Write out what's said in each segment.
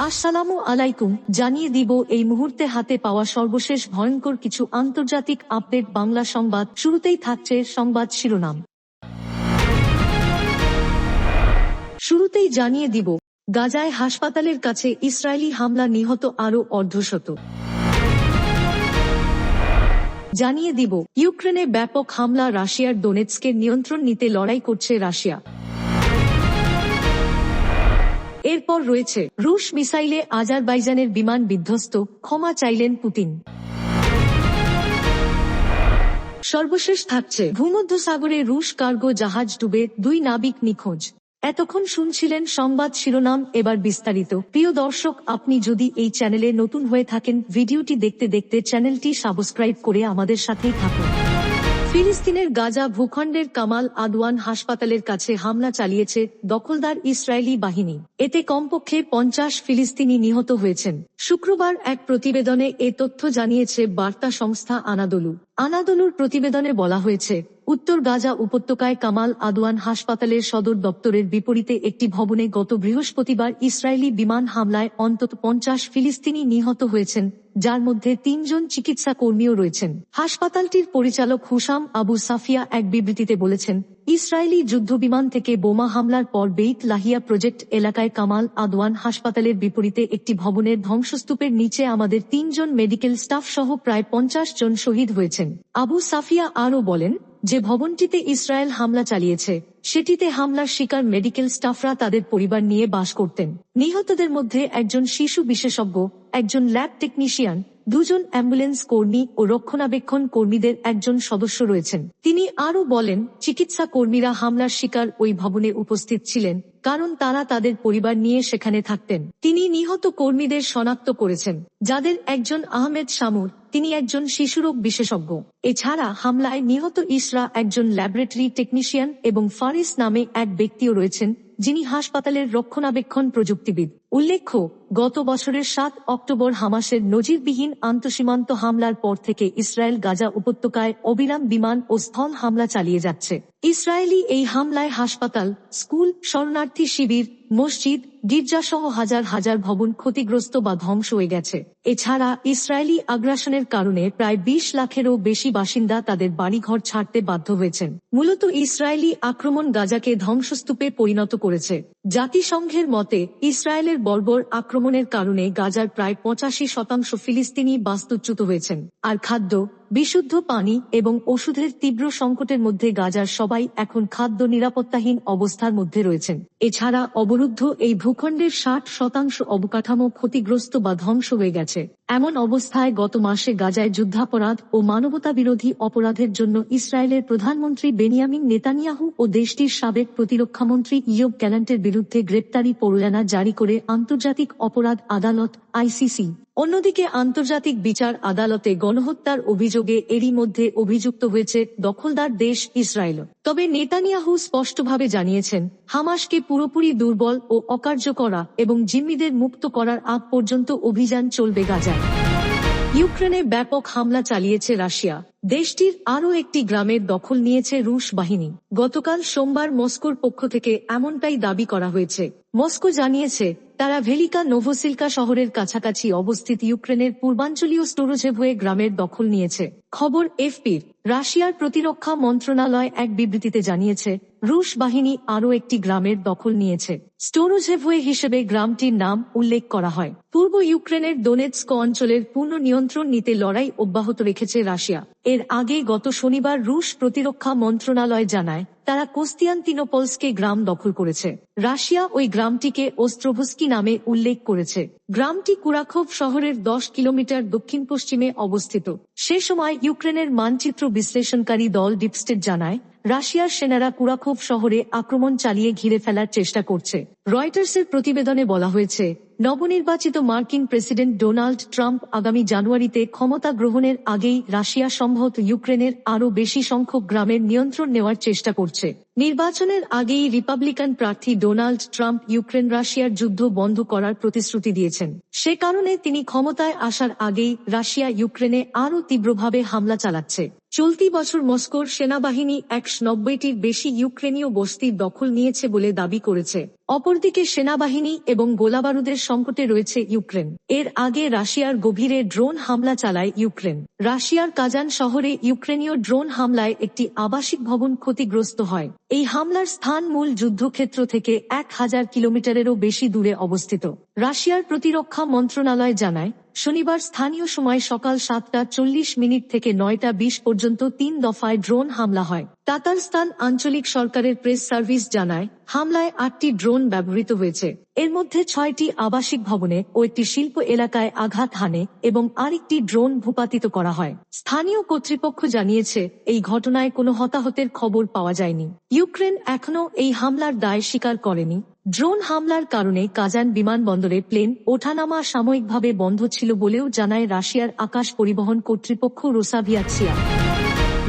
আসসালামু আলাইকুম, জানিয়ে দিব এই মুহূর্তে হাতে পাওয়া সর্বশেষ ভয়ঙ্কর কিছু আন্তর্জাতিক আপডেট। বাংলা সংবাদ শুরুতেই থাকছে সংবাদ শিরোনাম। শুরুতেই জানিয়ে দিব, গাজায় হাসপাতালের কাছে ইসরায়েলি হামলা, নিহত আরও অর্ধশত। জানিয়ে দিব, ইউক্রেনে ব্যাপক হামলা, রাশিয়ার ডোনেৎস্কের নিয়ন্ত্রণ নিতে লড়াই করছে রাশিয়া। এরপর রয়েছে, রুশ মিসাইলে আজারবাইজানের বিমান বিধ্বস্ত, ক্ষমা চাইলেন পুতিন। সর্বশেষ থাকছে, ভূমধ্যসাগরে রুশ কার্গো জাহাজ ডুবে 2 নাবিক নিখোঁজ। এতক্ষণ শুনছিলেন সংবাদ শিরোনাম, এবার বিস্তারিত। প্রিয় দর্শক, আপনি যদি এই চ্যানেলে নতুন হয়ে থাকেন, ভিডিওটি দেখতে দেখতে চ্যানেলটি সাবস্ক্রাইব করে আমাদের সাথেই থাকুন। ফিলিস্তিনের গাজা ভূখণ্ডের কামাল আদওয়ান হাসপাতালের কাছে হামলা চালিয়েছে দখলদার ইসরায়েলি বাহিনী। এতে কমপক্ষে 50 ফিলিস্তিনি নিহত হয়েছেন। শুক্রবার এক প্রতিবেদনে এ তথ্য জানিয়েছে বার্তা সংস্থা আনাদোলু। আনাদোলুর প্রতিবেদনে বলা হয়েছে, উত্তর গাজা উপত্যকায় কামাল আদওয়ান হাসপাতালের সদর দপ্তরের বিপরীতে একটি ভবনে গত বৃহস্পতিবার ইসরায়েলি বিমান হামলায় অন্তত 50 ফিলিস্তিনি নিহত হয়েছেন, যার মধ্যে 3 জন চিকিৎসা কর্মীও রয়েছেন। হাসপাতালটির পরিচালক হুসাম আবু সাফিয়া এক বিবৃতিতে বলেছেন, ইসরায়েলি যুদ্ধবিমান থেকে বোমা হামলার পর বেইত লাহিয়া প্রজেক্ট এলাকায় কামাল আদওয়ান হাসপাতালের বিপরীতে একটি ভবনের ধ্বংসস্তূপের নিচে আমাদের 3 জন মেডিকেল স্টাফ সহ প্রায় 50 জন শহীদ হয়েছেন। আবু সাফিয়া আরও বলেন, যে ভবনটিতে ইসরায়েল হামলা চালিয়েছে, সেটিতে হামলার শিকার মেডিকেল স্টাফরা তাদের পরিবার নিয়ে বাস করতেন। নিহতদের মধ্যে একজন শিশু বিশেষজ্ঞ, একজন ল্যাব টেকনিশিয়ান, 2 জন অ্যাম্বুলেন্স কর্মী ও রক্ষণাবেক্ষণ কর্মীদের একজন সদস্য রয়েছেন। তিনি আরও বলেন, চিকিৎসা কর্মীরা হামলার শিকার ওই ভবনে উপস্থিত ছিলেন, কারণ তারা তাদের পরিবার নিয়ে সেখানে থাকতেন। তিনি নিহত কর্মীদের শনাক্ত করেছেন, যাদের একজন আহমেদ শামুর, তিনি একজন শিশুরোগ বিশেষজ্ঞ। এছাড়া হামলায় নিহত ইসরা একজন ল্যাবরেটরি টেকনিশিয়ান এবং ফারিস নামে এক ব্যক্তিও রয়েছেন, যিনি হাসপাতালের রক্ষণাবেক্ষণ প্রযুক্তিবিদ। উল্লেখ্য, গত বছরের 7 অক্টোবর হামাসের নজিরবিহীন আন্তঃসীমান্ত হামলার পর থেকে ইসরায়েল গাজা উপত্যকায় অবিরাম বিমান ও স্থল হামলা চালিয়ে যাচ্ছে। ইসরায়েলি এই হামলায় হাসপাতাল, স্কুল, শরণার্থী শিবির, মসজিদ, গির্জাসহ হাজার হাজার ভবন ক্ষতিগ্রস্ত বা ধ্বংস হয়ে গেছে। এছাড়া ইসরায়েলি আগ্রাসনের কারণে প্রায় 20 লাখেরও বেশি বাসিন্দা তাদের বাড়িঘর ছাড়তে বাধ্য হয়েছেন। মূলত ইসরায়েলি আক্রমণ গাজাকে ধ্বংসস্তূপে পরিণত করেছে। জাতিসংঘের মতে, ইসরায়েলের বর্বর আক্রমণের কারণে গাজার প্রায় 85% ফিলিস্তিনি বাস্তুচ্যুত হয়েছেন। আর খাদ্য, বিশুদ্ধ পানি এবং ওষুধের তীব্র সংকটের মধ্যে গাজার সবাই এখন খাদ্য নিরাপত্তাহীন অবস্থার মধ্যে রয়েছেন। এছাড়া অবরুদ্ধ এই ভূখণ্ডের 60% অবকাঠামো ক্ষতিগ্রস্ত বা ধ্বংস হয়ে গেছে। এমন অবস্থায় গত মাসে গাজায় যুদ্ধাপরাধ ও মানবতাবিরোধী অপরাধের জন্য ইসরায়েলের প্রধানমন্ত্রী বেনিয়ামিন নেতানিয়াহু ও দেশটির সাবেক প্রতিরক্ষামন্ত্রী ইয়োব গ্যালান্টের বিরুদ্ধে গ্রেপ্তারি পরোয়ানা জারি করে আন্তর্জাতিক অপরাধ আদালত আইসিসি। অন্যদিকে আন্তর্জাতিক বিচার আদালতে গণহত্যার অভিযোগে এরই মধ্যে অভিযুক্ত হয়েছে দখলদার দেশ ইসরায়েল। তবে নেতানিয়াহু স্পষ্টভাবে জানিয়েছেন, হামাসকে পুরোপুরি দুর্বল ও অকার্যকর করা এবং জিম্মিদের মুক্ত করার আগ পর্যন্ত অভিযান চলবে গাজায়। ইউক্রেনে ব্যাপক হামলা চালিয়েছে রাশিয়া। দেশটির আরও একটি গ্রামের দখল নিয়েছে রুশ বাহিনী। গতকাল সোমবার মস্কোর পক্ষ থেকে এমনটাই দাবি করা হয়েছে। মস্কো জানিয়েছে, তারা ভেলিকা নোভোসিলকা শহরের কাছাকাছি অবস্থিত ইউক্রেনের পূর্বাঞ্চলীয় স্টোরোজেভোয়ে গ্রামের দখল নিয়েছে। খবর এফপির। রাশিয়ার প্রতিরক্ষা মন্ত্রণালয় এক বিবৃতিতে জানিয়েছে, রুশ বাহিনী আরও একটি গ্রামের দখল নিয়েছে। স্টোরোজেভোয়ে হিসেবে গ্রামটির নাম উল্লেখ করা হয়। পূর্ব ইউক্রেনের দোনেৎস্ক অঞ্চলের পূর্ণ নিয়ন্ত্রণ নিতে লড়াই অব্যাহত রেখেছে রাশিয়া। এর আগে গত শনিবার রুশ প্রতিরক্ষা মন্ত্রণালয় জানায়, তারা কোস্তিয়ান্তিনোপলসকে গ্রাম দখল করেছে। রাশিয়া ওই গ্রামটিকে ওস্ত্রোভস্কি নামে উল্লেখ করেছে। গ্রামটি কুরাখোভ শহরের 10 কিলোমিটার দক্ষিণ পশ্চিমে অবস্থিত। সে সময় ইউক্রেনের মানচিত্র বিশ্লেষণকারী দল ডিপস্টেট জানায়, রাশিয়ার সেনারা কুরাখোভ শহরে আক্রমণ চালিয়ে ঘিরে ফেলার চেষ্টা করছে। রয়টার্সের প্রতিবেদনে বলা হয়েছে, নবনির্বাচিত মার্কিন প্রেসিডেন্ট ডোনাল্ড ট্রাম্প আগামী জানুয়ারিতে ক্ষমতা গ্রহণের আগেই রাশিয়া সম্ভবত ইউক্রেনের আরও বেশি সংখ্যক গ্রামের নিয়ন্ত্রণ নেওয়ার চেষ্টা করছে। নির্বাচনের আগেই রিপাবলিকান প্রার্থী ডোনাল্ড ট্রাম্প ইউক্রেন রাশিয়ার যুদ্ধ বন্ধ করার প্রতিশ্রুতি দিয়েছেন। সে কারণে তিনি ক্ষমতায় আসার আগেই রাশিয়া ইউক্রেনে আরও তীব্রভাবে হামলা চালাচ্ছে। চলতি বছর মস্কোর সেনাবাহিনী 190টির বেশি ইউক্রেনীয় বস্তির দখল নিয়েছে বলে দাবি করেছে। অপরদিকে সেনাবাহিনী এবং গোলাবারুদের সংকটে রয়েছে ইউক্রেন। এর আগে রাশিয়ার গভীরে ড্রোন হামলা চালায় ইউক্রেন। রাশিয়ার কাজান শহরে ইউক্রেনীয় ড্রোন হামলায় একটি আবাসিক ভবন ক্ষতিগ্রস্ত হয়। এই হামলার স্থান মূল যুদ্ধক্ষেত্র থেকে 1000 কিলোমিটারেরও বেশি দূরে অবস্থিত। রাশিয়ার প্রতিরক্ষা মন্ত্রণালয় জানায়, শনিবার স্থানীয় সময় সকাল 7:40 থেকে 9:20 পর্যন্ত 3 দফায় ড্রোন হামলা হয়। তাতারস্তান আঞ্চলিক সরকারের প্রেস সার্ভিস জানায়, হামলায় 8টি ড্রোন ব্যবহৃত হয়েছে। এর মধ্যে 6টি আবাসিক ভবনে ও একটি শিল্প এলাকায় আঘাত হানে এবং আরেকটি ড্রোন ভূপাতিত করা হয়। স্থানীয় কর্তৃপক্ষ জানিয়েছে, এই ঘটনায় কোনো হতাহতের খবর পাওয়া যায়নি। ইউক্রেন এখনও এই হামলার দায় স্বীকার করেনি। ড্রোন হামলার কারণে কাজান বিমানবন্দরে প্লেন ওঠানামা সাময়িকভাবে বন্ধ ছিল বলেও জানায় রাশিয়ার আকাশ পরিবহন কর্তৃপক্ষ রোসাভিয়াতসিয়া।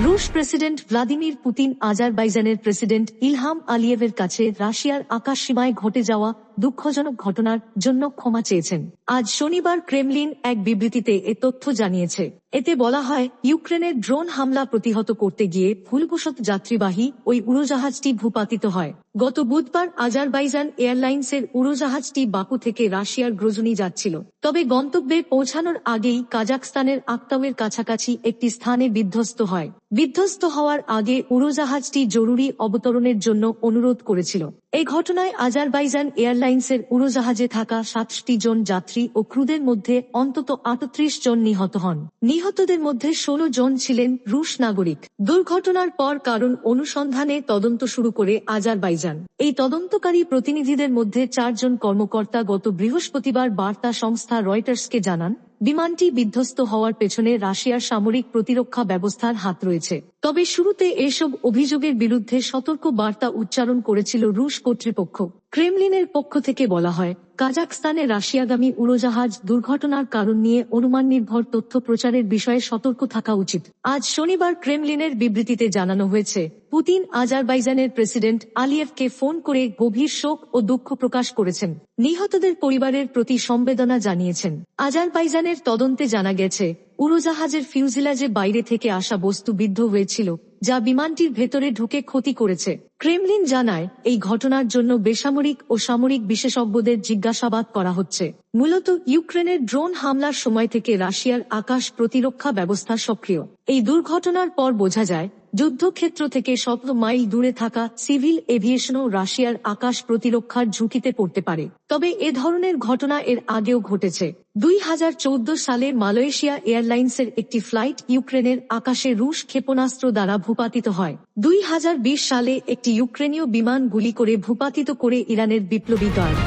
রুশ president Vladimir Putin আজারবাইজানের president Ilham আলিয়েভের কাছে রাশিয়ার আকাশসীমায় ঘটে যাওয়া দুঃখজনক ঘটনার জন্য ক্ষমা চেয়েছেন। আজ শনিবার ক্রেমলিন এক বিবৃতিতে এ তথ্য জানিয়েছে। এতে বলা হয়, ইউক্রেনের ড্রোন হামলা প্রতিহত করতে গিয়ে ভুলবশত যাত্রীবাহী ওই উড়োজাহাজটি ভূপাতিত হয়। গত বুধবার আজারবাইজান এয়ারলাইন্সের উড়োজাহাজটি বাকু থেকে রাশিয়ার গ্রোজনি যাচ্ছিল। তবে গন্তব্যে পৌঁছানোর আগেই কাজাখস্তানের আক্তাউয়ের কাছাকাছি একটি স্থানে বিধ্বস্ত হয়। বিধ্বস্ত হওয়ার আগে উড়োজাহাজটি জরুরি অবতরণের জন্য অনুরোধ করেছিল। এই ঘটনায় আজারবাইজান এয়ারলাইন্সের উড়োজাহাজে থাকা 60 জন যাত্রী ও ক্রুদের মধ্যে অন্তত 38 জন নিহত হন। নিহতদের মধ্যে 16 জন ছিলেন রুশ নাগরিক। দুর্ঘটনার পর কারণ অনুসন্ধানে তদন্ত শুরু করে আজারবাইজান। এই তদন্তকারী প্রতিনিধিদের মধ্যে 4 জন কর্মকর্তা গত বৃহস্পতিবার বার্তা সংস্থা রয়টার্সকে জানান, বিমানটি বিধ্বস্ত হওয়ার পেছনে রাশিয়ার সামরিক প্রতিরক্ষা ব্যবস্থার হাত রয়েছে। তবে শুরুতে এসব অভিযোগের বিরুদ্ধে সতর্ক বার্তা উচ্চারণ করেছিল রুশ কর্তৃপক্ষ। ক্রেমলিনের পক্ষ থেকে বলা হয়, কাজাখস্তানে রাশিয়াগামী উড়োজাহাজ দুর্ঘটনার কারণ নিয়ে অনুমান নির্ভর তথ্য প্রচারের বিষয়ে সতর্ক থাকা উচিত। আজ শনিবার ক্রেমলিনের বিবৃতিতে জানানো হয়েছে, পুতিন আজারবাইজানের প্রেসিডেন্ট আলিয়েভকে ফোন করে গভীর শোক ও দুঃখ প্রকাশ করেছেন। নিহতদের পরিবারের প্রতি সমবেদনা জানিয়েছেন। আজারবাইজানের তদন্তে জানা গেছে, উড়োজাহাজের ফিউজিলাজে বাইরে থেকে আসা বস্তু বিদ্ধ হয়েছিল, যা বিমানটির ভেতরে ঢুকে ক্ষতি করেছে। ক্রেমলিন জানায়, এই ঘটনার জন্য বেসামরিক ও সামরিক বিশেষজ্ঞদের জিজ্ঞাসাবাদ করা হচ্ছে। মূলত ইউক্রেনের ড্রোন হামলার সময় থেকে রাশিয়ার আকাশ প্রতিরক্ষা ব্যবস্থা সক্রিয়। এই দুর্ঘটনার পর বোঝা যায়, যুদ্ধক্ষেত্র থেকে শত মাইল দূরে থাকা সিভিল এভিয়েশনও রাশিয়ার আকাশ প্রতিরক্ষার ঝুঁকিতে পড়তে পারে। তবে এ ধরনের ঘটনা এর আগেও ঘটেছে। 2014 সালে মালয়েশিয়া এয়ারলাইন্সের একটি ফ্লাইট ইউক্রেনের আকাশে রুশ ক্ষেপণাস্ত্র দ্বারা ভূপাতিত হয়। 2020 সালে একটি ইউক্রেনীয় বিমান গুলি করে ভূপাতিত করে ইরানের বিপ্লবী গার্ড।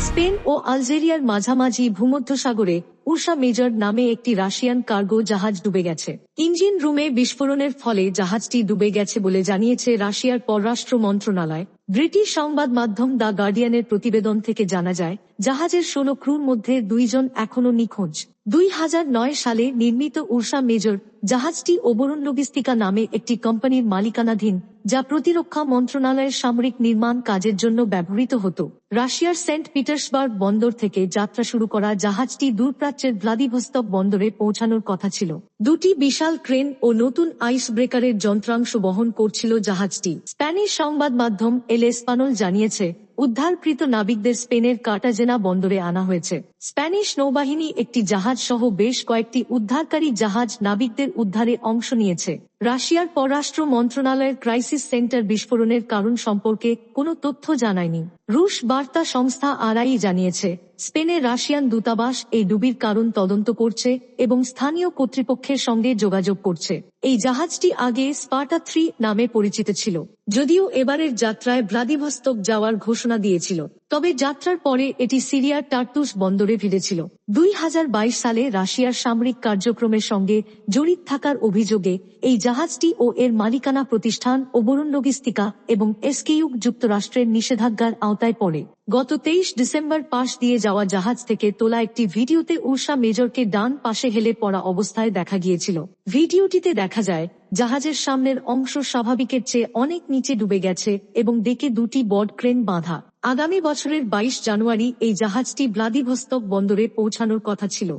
স্পেন ও আলজেরিয়ার মাঝামাঝি ভূমধ্যসাগরে উর্সা মেজর নামে একটি রাশিয়ান কার্গো জাহাজ ডুবে গেছে। ইঞ্জিন রুমে বিস্ফোরণের ফলে জাহাজটি ডুবে গেছে বলে জানিয়েছে রাশিয়ার পররাষ্ট্র মন্ত্রণালয়। ব্রিটিশ সংবাদ মাধ্যম দ্য গার্ডিয়ানের প্রতিবেদন থেকে জানা যায়, জাহাজের 16 ক্রুর মধ্যে 2 জন এখনও নিখোঁজ। 2009 সালে নির্মিত উর্সা মেজর জাহাজটি ওবরন লজিস্টিকা নামে একটি কোম্পানির মালিকানাধীন, যা প্রতিরক্ষা মন্ত্রণালয়ের সামরিক নির্মাণ কাজের জন্য ব্যবহৃত হতো। রাশিয়ার সেন্ট পিটার্সবার্গ বন্দর থেকে যাত্রা শুরু করা জাহাজটি দূরপ্রাচ্যের ভ্লাদিভস্তক বন্দরে পৌঁছানোর কথা ছিল। 2টি বিশাল ক্রেন ও নতুন আইস ব্রেকারের যন্ত্রাংশ বহন করছিল জাহাজটি। স্প্যানিশ সংবাদ মাধ্যম এল এসপানোল জানিয়েছে, উদ্ধারকৃত নাবিকদের স্পেনের কার্টাজেনা বন্দরে আনা হয়েছে। স্প্যানিশ নৌবাহিনী একটি জাহাজ সহ বেশ কয়েকটি উদ্ধারকারী জাহাজ নাবিকদের উদ্ধারে অংশ নিয়েছে। রাশিয়ার পররাষ্ট্র মন্ত্রণালয়ের ক্রাইসিস সেন্টার বিস্ফোরণের কারণ সম্পর্কে কোনো তথ্য জানায়নি। রুশ বার্তা সংস্থা আরআই জানিয়েছে, স্পেনে রাশিয়ান দূতাবাস এই ডুবির কারণ তদন্ত করছে এবং স্থানীয় কর্তৃপক্ষের সঙ্গে যোগাযোগ করছে। এই জাহাজটি আগে স্পার্টা 3 নামে পরিচিত ছিল, যদিও এবারের যাত্রায় ভ্লাদিভস্তক যাওয়ার ঘোষণা দিয়েছিল। তবে যাত্রার পরে এটি সিরিয়ার টার্তুস বন্দরে ভিড়েছিল। 2022 সালে রাশিয়ার সামরিক কার্যক্রমের সঙ্গে জড়িত থাকার অভিযোগে এই জাহাজটি ও এর মালিকানা প্রতিষ্ঠান ওবরন লজিস্টিকা এবং এসকেইউ যুক্তরাষ্ট্রের নিষেধাজ্ঞার আওতায় পড়ে। গত 23 ডিসেম্বর পাশ দিয়ে যাওয়া জাহাজ থেকে তোলা একটি ভিডিওতে উর্সা মেজরকে ডান পাশে হেলে পড়া অবস্থায় দেখা গিয়েছিল। ভিডিওটিতে দেখা যায়, জাহাজের সামনের অংশ স্বাভাবিকের চেয়ে অনেক নিচে ডুবে গেছে এবং ডেকে 2টি বড় ক্রেন বাঁধা। আগামী বছরের 22 জানুয়ারি এই জাহাজটি ভ্লাদিভস্তক বন্দরে পৌঁছানোর কথা ছিল।